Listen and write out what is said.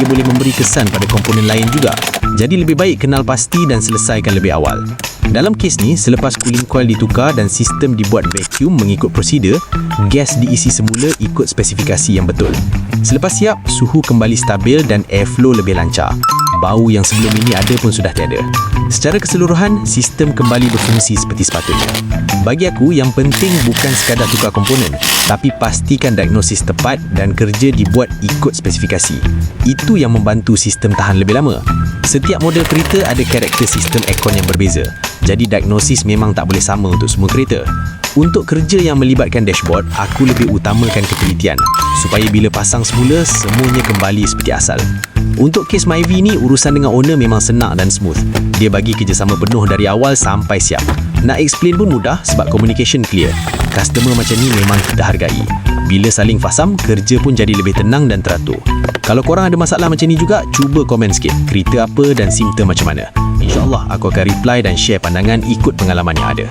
ia boleh memberi kesan pada komponen lain juga. Jadi lebih baik kenal pasti dan selesaikan lebih awal. Dalam kes ni, selepas cooling coil ditukar dan sistem dibuat vacuum mengikut prosedur, gas diisi semula ikut spesifikasi yang betul. Selepas siap, suhu kembali stabil dan airflow lebih lancar. Bau yang sebelum ini ada pun sudah tiada. Secara keseluruhan, sistem kembali berfungsi seperti sepatutnya. Bagi aku, yang penting bukan sekadar tukar komponen, tapi pastikan diagnosis tepat dan kerja dibuat ikut spesifikasi. Itu yang membantu sistem tahan lebih lama. Setiap model kereta ada karakter sistem aircon yang berbeza. Jadi diagnosis memang tak boleh sama untuk semua kereta. Untuk kerja yang melibatkan dashboard, aku lebih utamakan ketelitian supaya bila pasang semula, semuanya kembali seperti asal. Untuk kes Myvi ni, urusan dengan owner memang senang dan smooth. Dia bagi kerjasama penuh dari awal sampai siap. Nak explain pun mudah sebab communication clear. Customer macam ni memang kita hargai. Bila saling faham, kerja pun jadi lebih tenang dan teratur. Kalau korang ada masalah macam ni juga, cuba komen sikit. Kereta apa dan simptom macam mana. InsyaAllah aku akan reply dan share pandangan ikut pengalaman yang ada.